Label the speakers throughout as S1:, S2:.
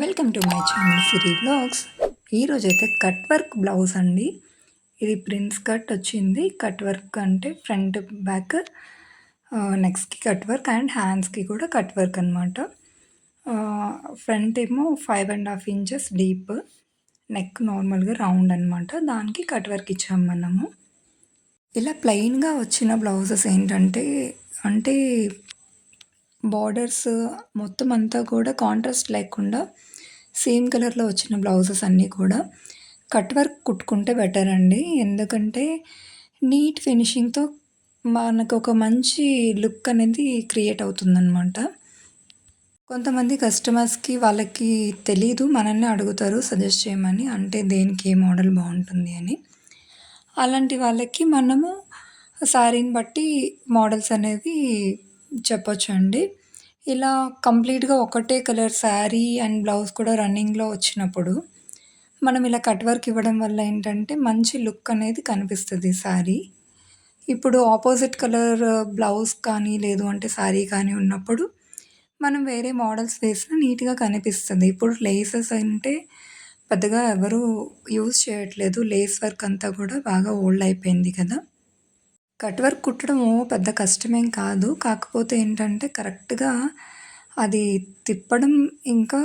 S1: Welcome to my channel Siri vlogs. ఈరోజైతే cut work blouse అండి. ఇది ప్రిన్స్ కట్ వచ్చింది. కట్ వర్క్ అంటే ఫ్రంట్ బ్యాక్ నెక్స్ట్కి కట్ వర్క్ అండ్ హ్యాండ్స్కి కూడా కట్ వర్క్ అనమాట. ఫ్రంట్ ఏమో 5.5 ఇంచెస్ డీప్, నెక్ నార్మల్గా రౌండ్ అనమాట. దానికి కట్ వర్క్ ఇచ్చాము మనము. ఇలా ప్లెయిన్గా వచ్చిన బ్లౌజెస్ ఏంటంటే అంటే బార్డర్స్ మొత్తం అంతా కూడా కాంట్రాస్ట్ లేకుండా సేమ్ కలర్‌లో వచ్చిన బ్లౌజెస్ అన్నీ కూడా కట్ వర్క్ కుట్టుకుంటే బెటర్ అండి. ఎందుకంటే నీట్ ఫినిషింగ్‌తో మనకొక మంచి లుక్ అనేది క్రియేట్ అవుతుందనమాట. కొంతమంది కస్టమర్స్‌కి వాళ్ళకి తెలీదు. మనల్నే అడుగుతారు సజెస్ట్ చేయమని. అంటే దేనికి ఏ మోడల్ బావుంటుంది అని. అలాంటి వాళ్ళకి మనము శారీని బట్టి మోడల్స్ అనేవి చెప్పొచ్చండి. ఇలా కంప్లీట్‌గా ఒకటే కలర్ శారీ అండ్ బ్లౌజ్ కూడా రన్నింగ్‌లో వచ్చినప్పుడు, మనం ఇలా కట్ వర్క్ ఇవ్వడం వల్ల ఏంటంటే, మంచి లుక్ అనేది కనిపిస్తది శారీ. ఇప్పుడు ఆపోజిట్ కలర్ బ్లౌజ్ కానీ, లేదు అంటే శారీ కానీ ఉన్నప్పుడు, మనం వేరే మోడల్స్ వేసినా నీట్‌గా కనిపిస్తది. ఇప్పుడు లేసెస్ అంటే పెద్దగా ఎవరు యూజ్ చేయట్లేదు. లేస్ వర్క్ అంతా కూడా బాగా ఓల్డ్ అయిపోయింది కదా! కట్ వర్క్ కుట్టడము పెద్ద కష్టమేం కాదు. కాకపోతే ఏంటంటే కరెక్ట్‌గా అది తిప్పడం ఇంకా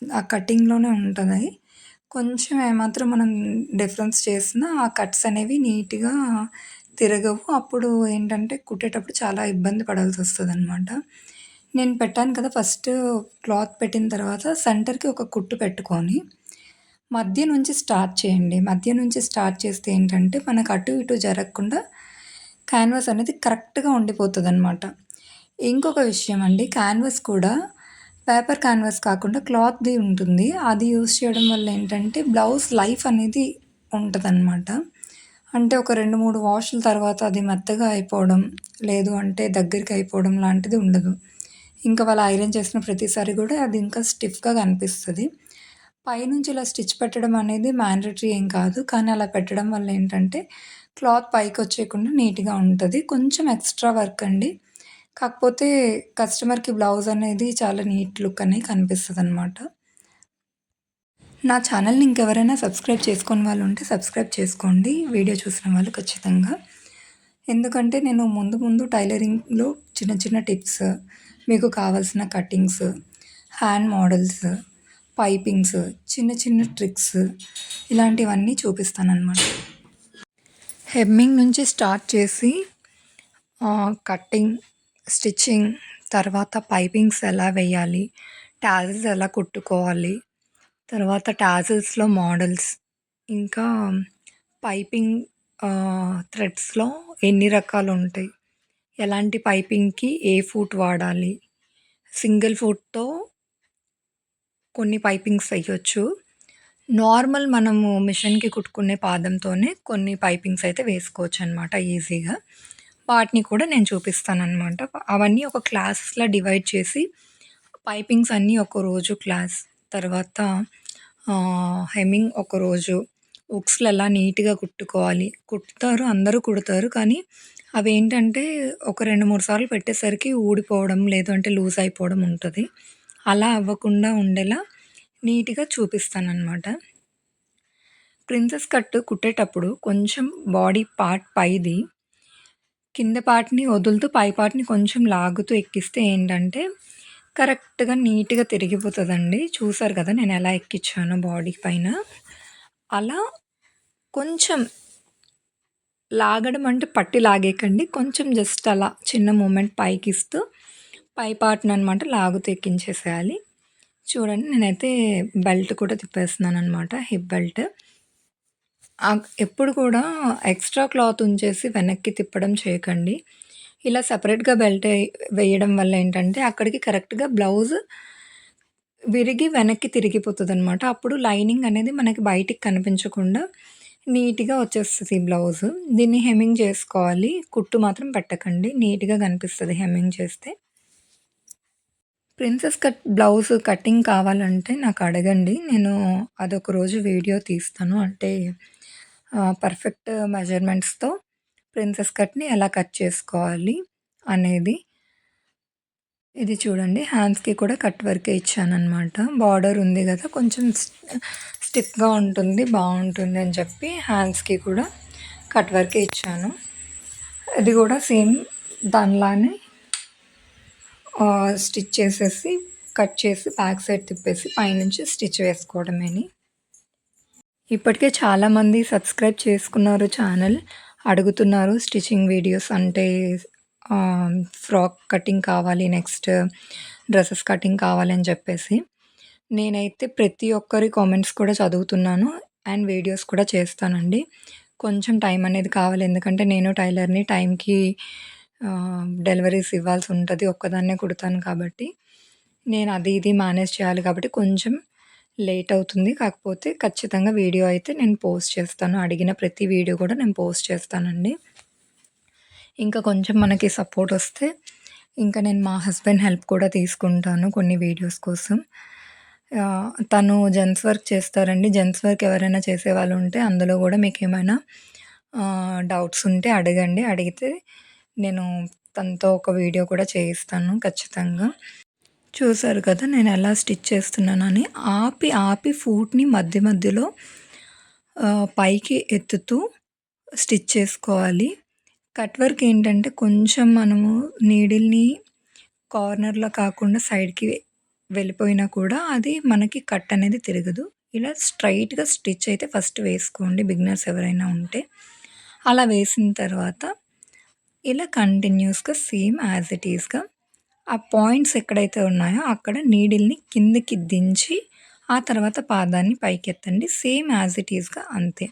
S1: ఆ కటింగ్‌లోనే ఉంటది. కొంచెం ఏమాత్రం మనం డిఫరెన్స్ చేసినా ఆ కట్స్ అనేవి నీట్‌గా తిరగవు. అప్పుడు ఏంటంటే కుట్టేటప్పుడు చాలా ఇబ్బంది పడాల్సొస్తదనమాట. నేను పెట్టాను కదా! ఫస్ట్ క్లాత్ పెట్టిన తర్వాత సెంటర్‌కి ఒక కుట్టు పెట్టుకొని, మధ్య నుంచి స్టార్ట్ చేయండి. మధ్య నుంచి స్టార్ట్ చేస్తే ఏంటంటే మనకు అటు ఇటు జరగకుండా క్యాన్వాస్ అనేది కరెక్ట్‌గా ఉండిపోతదనమాట. ఇంకొక విషయం అండి, క్యాన్వాస్ కూడా పేపర్ క్యాన్వాస్ కాకుండా క్లాత్‌ది ఉంటుంది. అది యూజ్ చేయడం వల్ల ఏంటంటే బ్లౌజ్ లైఫ్ అనేది ఉంటదనమాట. అంటే ఒక 2, 3 వాష్‌ల తర్వాత అది మెత్తగా అయిపోవడం, లేదు అంటే దగ్గరికి అయిపోవడం లాంటిది ఉండదు. ఇంకా వాళ్ళు ఐరన్ చేసిన ప్రతిసారి కూడా అది ఇంకా స్టిఫ్‌గా కనిపిస్తది. పైనుంచి ఇలా స్టిచ్ పెట్టడం అనేది మ్యాండేటరీ ఏం కాదు. కానీ అలా పెట్టడం వల్ల ఏంటంటే క్లాత్ పైకొచ్చేయకుండా నీట్‌గా ఉంటది. కొంచెం ఎక్స్‌ట్రా వర్క్ అండి. కాకపోతే కస్టమర్‌కి బ్లౌజ్ అనేది చాలా నీట్ లుక్ అనేది కనిపిస్తదనమాట. నా ఛానల్‌ని ఇంకెవరైనా సబ్స్క్రైబ్ చేసుకోని వాళ్ళు ఉంటే సబ్స్క్రైబ్ చేసుకోండి. వీడియో చూసిన వాళ్ళు ఖచ్చితంగా. ఎందుకంటే నేను ముందు ముందు టైలరింగ్‌లో చిన్న చిన్న టిప్స్, మీకు కావాల్సిన కటింగ్స్, హ్యాండ్ మోడల్స్, పైపింగ్స్, చిన్న చిన్న ట్రిక్స్ ఇలాంటివన్నీ చూపిస్తాననమాట. హెమ్మింగ్ నుంచి స్టార్ట్ చేసి కట్టింగ్, స్టిచ్చింగ్, తర్వాత పైపింగ్స్ ఎలా వేయాలి, టాజిల్స్ ఎలా కుట్టుకోవాలి, తర్వాత టాజిల్స్‌లో మోడల్స్, ఇంకా పైపింగ్ థ్రెడ్స్‌లో ఎన్ని రకాలుంటాయి, ఎలాంటి పైపింగ్‌కి ఏ ఫూట్ వాడాలి, సింగిల్ ఫూట్‌తో కొన్ని పైపింగ్స్ ఎయ్యొచ్చు. నార్మల్ మనము మిషన్‌కి కుట్టుకునే పాదంతోనే కొన్ని పైపింగ్స్ అయితే వేసుకోవచ్చనమాట ఈజీగా. వాటిని కూడా నేను చూపిస్తాననమాట. అవన్నీ ఒక క్లాసెస్‌లా డివైడ్ చేసి పైపింగ్స్ అన్నీ ఒకరోజు క్లాస్, తర్వాత హెమ్మింగ్ ఒకరోజు, హుక్స్‌లు ఎలా నీట్‌గా కుట్టుకోవాలి. కుడతారు, అందరూ కుడతారు. కానీ అవేంటంటే ఒక 2, 3 సార్లు పెట్టేసరికి ఊడిపోవడం, లేదు అంటే లూజ్ అయిపోవడం ఉంటది. అలా అవ్వకుండా ఉండేలా నీట్‌గా చూపిస్తాననమాట. ప్రిన్సెస్ కట్ కుట్టేటప్పుడు కొంచెం బాడీ పార్ట్ పైది కింద పార్ట్‌ని వదులుతూ పై పార్ట్‌ని కొంచెం లాగుతూ ఎక్కిస్తే ఏంటంటే కరెక్ట్‌గా నీట్‌గా తిరిగిపోతదండి. చూసారు కదా నేను ఎలా ఎక్కిచ్చానో బాడీ పైన. అలా కొంచెం లాగడం అంటే పట్టి లాగేయకండి. కొంచెం జస్ట్ అలా చిన్న మూమెంట్ పైకిస్తూ పై పార్ట్‌ననమాట లాగుతూ ఎక్కించేసేయాలి. చూడండి నేనైతే బెల్ట్ కూడా తిప్పేస్తున్నాననమాట. Hip belt. ఎప్పుడు కూడా ఎక్స్‌ట్రా క్లాత్ ఉంచేసి వెనక్కి తిప్పడం చేయకండి. ఇలా సెపరేట్‌గా బెల్ట్ వేయడం వల్ల ఏంటంటే అక్కడికి కరెక్ట్‌గా బ్లౌజ్ విరిగి వెనక్కి తిరిగిపోతదనమాట. అప్పుడు లైనింగ్ అనేది మనకి బయటికి కనిపించకుండా నీట్‌గా వచ్చేస్తది బ్లౌజు. దీన్ని హెమ్మింగ్ చేసుకోవాలి. కుట్టు మాత్రం పెట్టకండి. నీట్‌గా కనిపిస్తది హెమ్మింగ్ చేస్తే. ప్రిన్సెస్ కట్ బ్లౌజ్ కటింగ్ కావాలంటే నాకు అడగండి. నేను అదొక రోజు వీడియో తీస్తాను. అంటే పర్ఫెక్ట్ మెజర్‌మెంట్స్‌తో ప్రిన్సెస్ కట్‌ని ఎలా కట్ చేసుకోవాలి అనేది. ఇది చూడండి హ్యాండ్స్‌కి కూడా కట్ వర్కే ఇచ్చాననమాట. బార్డర్ ఉంది గదా! కొంచెం స్టిఫ్‌గా ఉంటుంది, బావుంటుంది అని చెప్పి హ్యాండ్స్‌కి కూడా కట్ వర్కే ఇచ్చాను. అది గూడా సేమ్ దానిలానే స్టిచ్ చేసేసి, కట్ చేసి బ్యాక్ సైడ్ తిప్పేసి పైనుంచి స్టిచ్ వేసుకోవడమేని. ఇప్పటికే చాలామంది సబ్స్క్రైబ్ చేసుకున్నారు ఛానల్. అడుగుతున్నారు స్టిచింగ్ వీడియోస్ అంటే ఫ్రాక్ కటింగ్ కావాలి, నెక్స్ట్ డ్రెసెస్ కటింగ్ కావాలి అని చెప్పేసి. నేనైతే ప్రతి ఒక్కరి కామెంట్స్ కూడా చదువుతున్నాను అండ్ వీడియోస్ కూడా చేస్తానండి. కొంచెం టైం అనేది కావాలి. ఎందుకంటే నేను టైలర్‌ని టైంకి డెలివరీస్ ఇవ్వాల్సి ఉంటది. ఒక్కదాన్నే కుడతాను కాబట్టి. నేను అది ఇది మేనేజ్ చేయాలి కాబట్టి కొంచెం లేట్ అవుతుంది. కాకపోతే ఖచ్చితంగా వీడియో అయితే నేను పోస్ట్ చేస్తాను. అడిగిన ప్రతి వీడియో కూడా నేను పోస్ట్ చేస్తానండి. ఇంకా కొంచెం మనకి సపోర్ట్ వస్తే ఇంకా నేను మా హస్బెండ్ హెల్ప్ కూడా తీసుకుంటాను కొన్ని వీడియోస్ కోసం. తను జెంట్స్ వర్క్ చేస్తారండి. జెంట్స్ వర్క్ ఎవరైనా చేసేవాళ్ళు ఉంటే అందులో గూడా మీకేమైనా డౌట్స్ ఉంటే అడగండి. అడిగితే నేను తనతో ఒక వీడియో కూడా చేయిస్తాను ఖచ్చితంగా. చూసారు కదా! నేనెలా స్టిచ్ చేస్తున్నానని. ఆపి, ఆపి ఫూట్‌ని మధ్య మధ్యలో పైకి ఎత్తుతూ స్టిచ్ చేసుకోవాలి. కట్ వర్క్ ఏంటంటే కొంచెం మనము నీడిల్‌ని కార్నర్‌లో కాకుండా సైడ్‌కి వెళ్ళిపోయినా కూడా అది మనకి కట్ అనేది తిరగదు. ఇలా స్ట్రెయిట్‌గా స్టిచ్ అయితే ఫస్ట్ వేసుకోండి బిగినర్స్ ఎవరైనా ఉంటే. అలా వేసిన తర్వాత ఇలా కంటిన్యూస్‌గా సేమ్ యాజ్ ఇట్ ఈస్‌గా ఆ పాయింట్స్ ఎక్కడైతే ఉన్నాయో అక్కడ నీడిల్‌ని కిందకి దించి, ఆ తర్వాత పాదాన్ని పైకెత్తండి. సేమ్ యాజ్ ఇట్ ఈస్‌గా అంతే.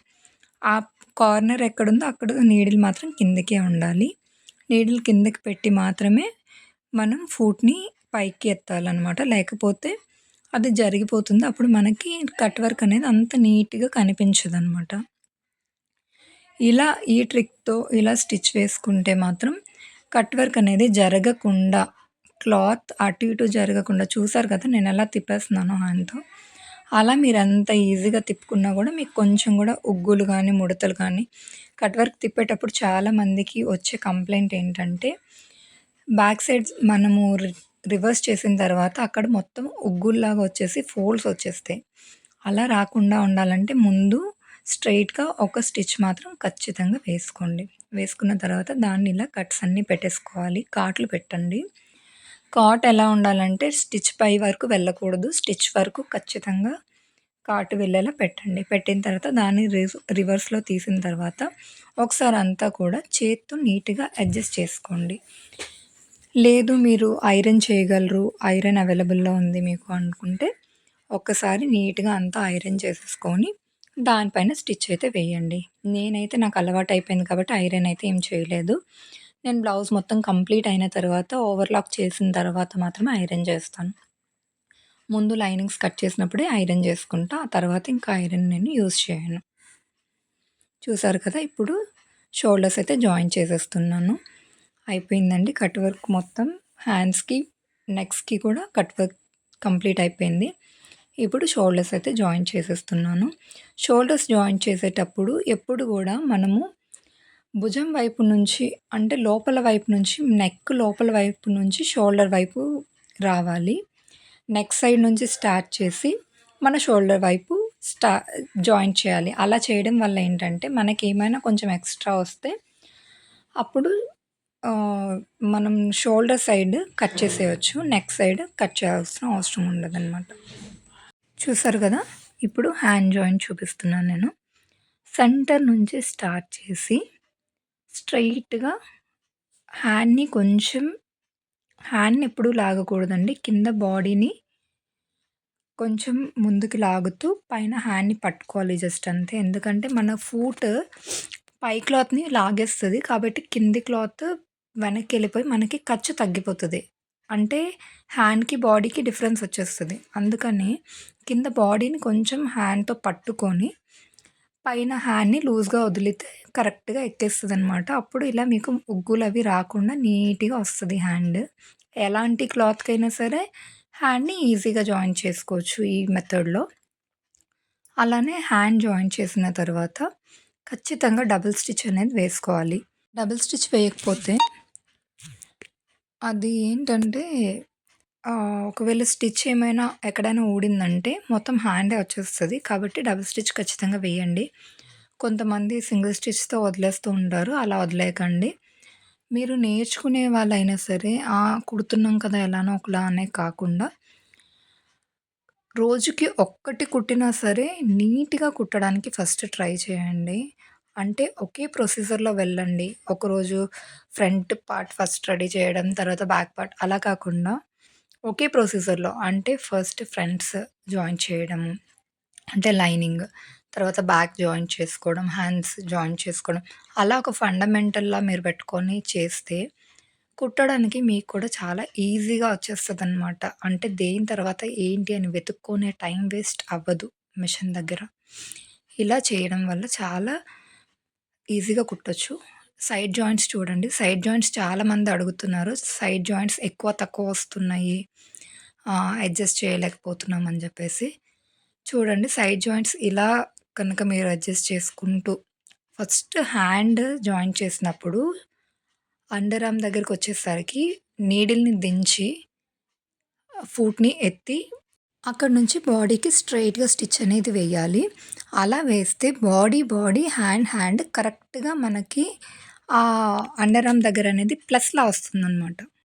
S1: ఆ కార్నర్ ఎక్కడుందో అక్కడ నీడిల్ మాత్రం కిందకే ఉండాలి. నీడిల్ కిందకి పెట్టి మాత్రమే మనం ఫూట్‌ని పైకి ఎత్తాలనమాట. లేకపోతే అది జరిగిపోతుంది. అప్పుడు మనకి కట్ వర్క్ అనేది అంత నీట్‌గా కనిపించదనమాట. ఇలా ఈ ట్రిక్‌తో ఇలా స్టిచ్ వేసుకుంటే మాత్రం కట్ వర్క్ అనేది జరగకుండా, క్లాత్ అటు ఇటు జరగకుండా చూసారు కదా! నేనెలా తిప్పేస్తున్నానో హ్యాండ్‌తో. అలా మీరెంత ఈజీగా తిప్పుకున్నా గూడా మీకు కొంచెం గూడా ఉగ్గులు గానీ, ముడతలు కానీ కట్ వర్క్ తిప్పేటప్పుడు చాలామందికి వచ్చే కంప్లెయింట్ ఏంటంటే, బ్యాక్ సైడ్ మనము రివర్స్ చేసిన తర్వాత అక్కడ మొత్తం ఉగ్గుల్లాగా వచ్చేసి ఫోల్డ్స్ వచ్చేస్తాయి. అలా రాకుండా ఉండాలంటే ముందు స్ట్రెయిట్‌గా ఒక స్టిచ్ మాత్రం ఖచ్చితంగా వేసుకోండి. వేసుకున్న తర్వాత దాన్ని ఇలా కట్స్ అన్నీ పెట్టేసుకోవాలి. కాట్లు పెట్టండి. కాట్ ఎలా ఉండాలంటే స్టిచ్ పై వరకు వెళ్ళకూడదు. స్టిచ్ వరకు ఖచ్చితంగా కాటు వెళ్ళేలా పెట్టండి. పెట్టిన తర్వాత దాన్ని రివర్స్‌లో తీసిన తర్వాత ఒకసారి అంతా కూడా చేత్తో నీట్‌గా అడ్జస్ట్ చేసుకోండి. లేదు మీరు ఐరన్ చేయగలరు, ఐరన్ అవైలబుల్‌లో ఉంది మీకు అనుకుంటే ఒక్కసారి నీట్‌గా అంతా ఐరన్ చేసేసుకొని దానిపైన స్టిచ్ అయితే వేయండి. నేనైతే నాకు అలవాటయిపోయింది కాబట్టి ఐరన్ అయితే ఏం చేయలేదు. నేను బ్లౌజ్ మొత్తం కంప్లీట్ అయిన తర్వాత ఓవర్‌లాక్ చేసిన తర్వాత మాత్రమే ఐరన్ చేస్తాను. ముందు లైనింగ్స్ కట్ చేసినప్పుడే ఐరన్ చేసుకుంటా. ఆ తర్వాత ఇంకా ఐరన్ నేను యూజ్ చేయను. చూసారు కదా! ఇప్పుడు షోల్డర్స్ అయితే జాయిన్ చేసేస్తున్నాను. అయిపోయిందండి కట్ వర్క్ మొత్తం. హ్యాండ్స్‌కి, నెక్స్‌కి కూడా కట్ వర్క్ కంప్లీట్ అయిపోయింది. ఇప్పుడు షోల్డర్స్ అయితే జాయిన్ చేసేస్తున్నాను. షోల్డర్స్ జాయిన్ చేసేటప్పుడు ఎప్పుడు గూడా మనము భుజం వైపు నుంచి అంటే లోపల వైపు నుంచి నెక్ లోపల వైపు నుంచి షోల్డర్ వైపు రావాలి. నెక్ సైడ్ నుంచి స్టార్ట్ చేసి మన షోల్డర్ వైపు జాయింట్ చేయాలి. అలా చేయడం వల్ల ఏంటంటే మనకేమైనా కొంచెం ఎక్స్ట్రా వస్తే అప్పుడు మనం షోల్డర్ సైడ్ కట్ చేసేయొచ్చు. నెక్ సైడ్ కట్ చేయాల్సిన అవసరం ఉండదనమాట. చూసారు కదా! ఇప్పుడు హ్యాండ్ జాయింట్ చూపిస్తున్నాను నేను. సెంటర్ నుంచి స్టార్ట్ చేసి స్ట్రెయిట్‌గా హ్యాండ్‌ని ఎప్పుడూ లాగకూడదండి. కింద బాడీని కొంచెం ముందుకు లాగుతూ పైన హ్యాండ్‌ని పట్టుకోవాలి జస్ట్ అంతే. ఎందుకంటే మన ఫూట్ పై క్లాత్‌ని లాగేస్తది. కాబట్టి కింది క్లాత్ వెనక్కెళ్ళిపోయి మనకి ఖర్చు తగ్గిపోతది. అంటే హ్యాండ్‌కి, బాడీకి డిఫరెన్స్ వచ్చేస్తది. అందుకని కింద బాడీని కొంచెం హ్యాండ్‌తో పట్టుకొని పైన హ్యాండ్‌ని లూజ్‌గా వదిలితే కరెక్ట్‌గా ఎక్కేస్తదనమాట. అప్పుడు ఇలా మీకు ఉగ్గులవి రాకుండా నీట్‌గా వస్తది హ్యాండ్. ఎలాంటి క్లాత్‌కైనా సరే హ్యాండ్‌ని ఈజీగా జాయిన్ చేసుకోవచ్చు ఈ మెథడ్‌లో. అలానే హ్యాండ్ జాయిన్ చేసిన తర్వాత ఖచ్చితంగా డబుల్ స్టిచ్ అనేది వేసుకోవాలి. డబుల్ స్టిచ్ వేయకపోతే అది ఏంటంటే ఒకవేళ స్టిచ్ ఏమైనా ఎక్కడైనా ఊడిందంటే మొత్తం హ్యాండే వచ్చేస్తది. కాబట్టి డబుల్ స్టిచ్ ఖచ్చితంగా వేయండి. కొంతమంది సింగిల్ స్టిచ్‌తో వదిలేస్తూ ఉంటారు. అలా వదిలేయకండి. మీరు నేర్చుకునే వాళ్ళైనా సరే, కుడుతున్నాం కదా! ఎలానో ఒకలా అనే కాకుండా రోజుకి ఒక్కటి కుట్టినా సరే నీట్‌గా కుట్టడానికి ఫస్ట్ ట్రై చేయండి. అంటే ఒకే ప్రొసీజర్‌లో వెళ్ళండి. ఒకరోజు ఫ్రంట్ పార్ట్ ఫస్ట్ రెడీ చేయడం, తర్వాత బ్యాక్ పార్ట్ అలా కాకుండా ఒకే ప్రొసీజర్‌లో అంటే ఫస్ట్ ఫ్రంట్స్ జాయిన్ చేయడము, అంటే లైనింగ్, తర్వాత బ్యాక్ జాయిన్ చేసుకోవడం, హ్యాండ్స్ జాయిన్ చేసుకోవడం అలా ఒక ఫండమెంటల్‌లా మీరు పెట్టుకొని చేస్తే కుట్టడానికి మీకు కూడా చాలా ఈజీగా వచ్చేస్తదనమాట. అంటే దేని తర్వాత ఏంటి అని వెతుక్కునే టైం వేస్ట్ అవ్వదు మిషన్ దగ్గర. ఇలా చేయడం వల్ల చాలా ఈజీగా కుట్టొచ్చు. సైడ్ జాయింట్స్ చూడండి. సైడ్ జాయింట్స్ చాలామంది అడుగుతున్నారు. సైడ్ జాయింట్స్ ఎక్కువ తక్కువ వస్తున్నాయి. అడ్జస్ట్ చేయలేకపోతున్నాం అని జెప్పేసి. చూడండి సైడ్ జాయింట్స్ ఇలా కనుక మీరు అడ్జస్ట్ చేసుకుంటూ ఫస్ట్ హ్యాండ్ జాయిన్ చేసినప్పుడు అండర్ ఆర్మ్ దగ్గరకొచ్చేసరికి నీడిల్‌ని దించి, ఫూట్‌ని ఎత్తి, అక్కడి నుంచి బాడీకి స్ట్రెయిట్‌గా స్టిచ్ అనేది వేయాలి. అలా వేస్తే బాడీ, హ్యాండ్ కరెక్ట్‌గా మనకి అండర్ ఆర్మ్ దగ్గర అనేది ప్లస్‌లా వస్తుందనమాట.